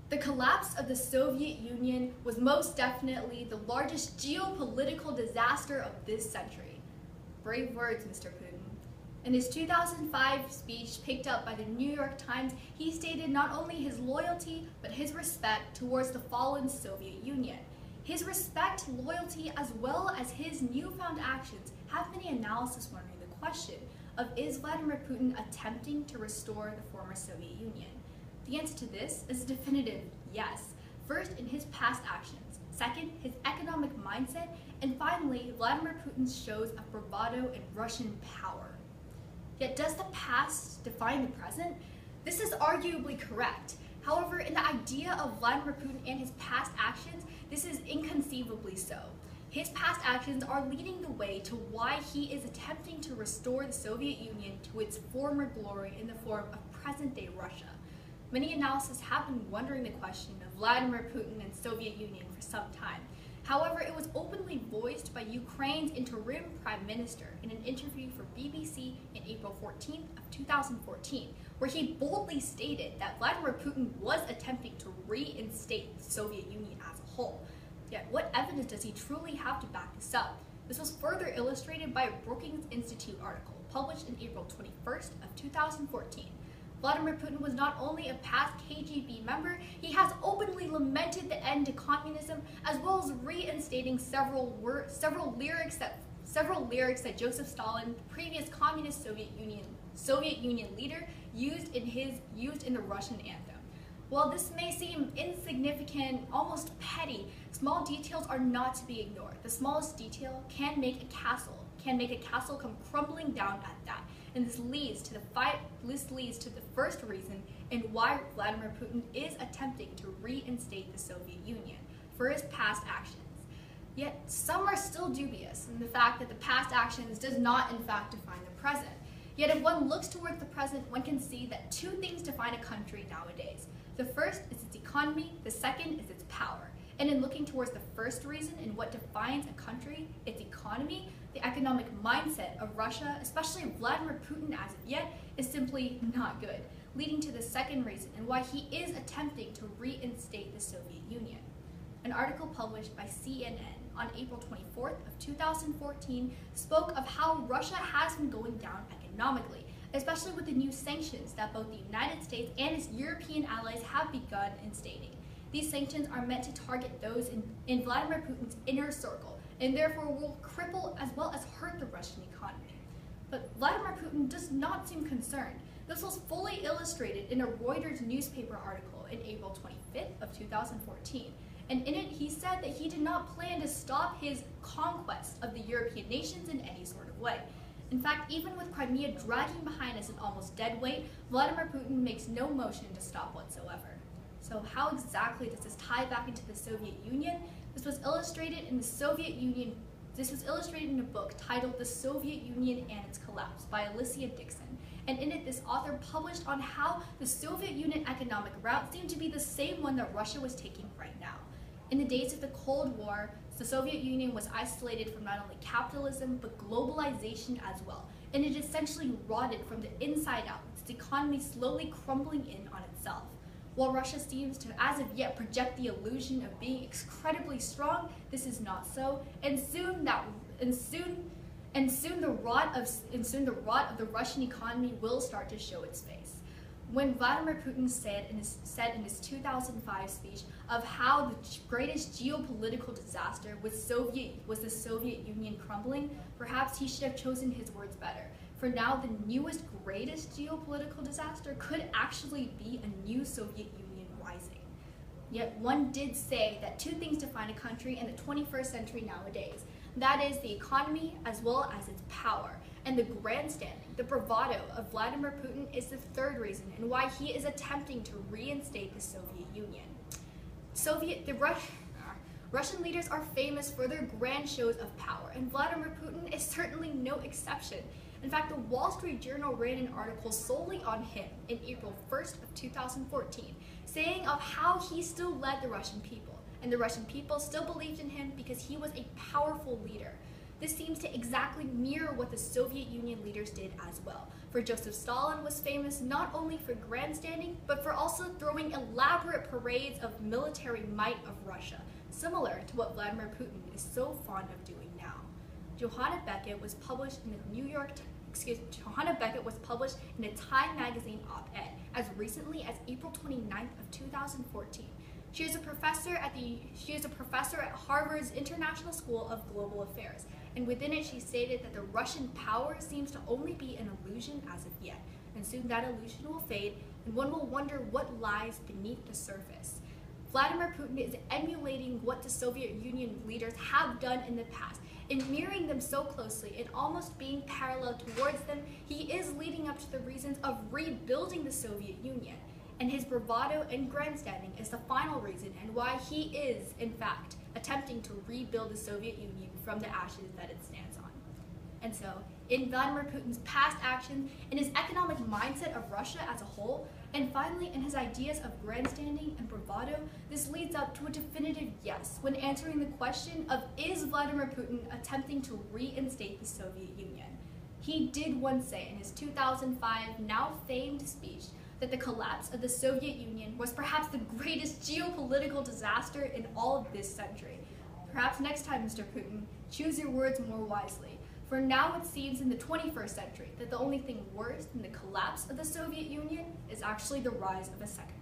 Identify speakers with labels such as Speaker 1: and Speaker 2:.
Speaker 1: The collapse of the Soviet Union was most definitely the largest geopolitical disaster of this century. Brave words, Mr. Putin. In his 2005 speech picked up by the New York Times, he stated not only his loyalty, but his respect towards the fallen Soviet Union. His respect, loyalty, as well as his newfound actions have many analysts wondering the question of, is Vladimir Putin attempting to restore the former Soviet Union? The answer to this is a definitive yes. First, in his past actions. Second, his economic mindset. And finally, Vladimir Putin shows of bravado and Russian power. Yet does the past define the present? This is arguably correct. However, in the idea of Vladimir Putin and his past actions, this is inconceivably so. His past actions are leading the way to why he is attempting to restore the Soviet Union to its former glory in the form of present-day Russia. Many analysts have been wondering the question of Vladimir Putin and Soviet Union for some time. However, it was openly voiced by Ukraine's interim prime minister in an interview for BBC in April 14th of 2014, where he boldly stated that Vladimir Putin was attempting to reinstate the Soviet Union as a whole. Yet what evidence does he truly have to back this up? This was further illustrated by a Brookings Institute article published in April 21st of 2014. Vladimir Putin was not only a past KGB member, he has openly lamented the end to communism, as well as reinstating several lyrics that Joseph Stalin, the previous communist Soviet Union leader, used in the Russian anthem. While this may seem insignificant, almost petty, small details are not to be ignored. The smallest detail can make a castle come crumbling down at that. And this leads to the first reason and why Vladimir Putin is attempting to reinstate the Soviet Union, for his past actions. Yet some are still dubious in the fact that the past actions does not in fact define the present. Yet if one looks towards the present, one can see that two things define a country nowadays. The first is its economy, the second is its power. And in looking towards the first reason and what defines a country, its economy, the economic mindset of Russia, especially Vladimir Putin as of yet, is simply not good, leading to the second reason and why he is attempting to reinstate the Soviet Union. An article published by CNN on April 24th of 2014 spoke of how Russia has been going down economically, especially with the new sanctions that both the United States and its European allies have begun instating. These sanctions are meant to target those in Vladimir Putin's inner circle, and therefore will cripple as well as hurt the Russian economy. But Vladimir Putin does not seem concerned. This was fully illustrated in a Reuters newspaper article in April 25th of 2014. And in it, he said that he did not plan to stop his conquest of the European nations in any sort of way. In fact, even with Crimea dragging behind us an almost dead weight, Vladimir Putin makes no motion to stop whatsoever. So how exactly does this tie back into the Soviet Union? This was illustrated in a book titled The Soviet Union and Its Collapse by Alicia Dixon. And in it, this author published on how the Soviet Union economic route seemed to be the same one that Russia was taking right now. In the days of the Cold War, the Soviet Union was isolated from not only capitalism, but globalization as well. And it essentially rotted from the inside out, with its economy slowly crumbling in on itself. While Russia seems to, as of yet, project the illusion of being incredibly strong, this is not so, and soon the rot of the Russian economy will start to show its face. When Vladimir Putin said in his 2005 speech of how the greatest geopolitical disaster was the Soviet Union crumbling, perhaps he should have chosen his words better. For now, the newest, greatest geopolitical disaster could actually be a new Soviet Union rising. Yet one did say that two things define a country in the 21st century nowadays. That is the economy as well as its power. And the grandstanding, the bravado of Vladimir Putin is the third reason and why he is attempting to reinstate the Soviet Union. Russian leaders are famous for their grand shows of power, and Vladimir Putin is certainly no exception. In fact, the Wall Street Journal ran an article solely on him in April 1st of 2014, saying of how he still led the Russian people, and the Russian people still believed in him because he was a powerful leader. This seems to exactly mirror what the Soviet Union leaders did as well. For Joseph Stalin was famous not only for grandstanding, but for also throwing elaborate parades of military might of Russia, similar to what Vladimir Putin is so fond of doing now. Johanna Beckett was published in a Time magazine op-ed as recently as April 29th of 2014. She is a professor at Harvard's International School of Global Affairs, and within it she stated that the Russian power seems to only be an illusion as of yet, and soon that illusion will fade, and one will wonder what lies beneath the surface. Vladimir Putin is emulating what the Soviet Union leaders have done in the past. In mirroring them so closely and almost being parallel towards them, he is leading up to the reasons of rebuilding the Soviet Union. And his bravado and grandstanding is the final reason and why he is, in fact, attempting to rebuild the Soviet Union from the ashes that it stands on. And so, in Vladimir Putin's past actions, in his economic mindset of Russia as a whole, and finally in his ideas of grandstanding and bravado, this leads up to a definitive yes when answering the question of is Vladimir Putin attempting to reinstate the Soviet Union. He did once say in his 2005 now famed speech that the collapse of the Soviet Union was perhaps the greatest geopolitical disaster in all of this century. Perhaps next time, Mr. Putin, choose your words more wisely. For now it seems in the 21st century that the only thing worse than the collapse of the Soviet Union is actually the rise of a second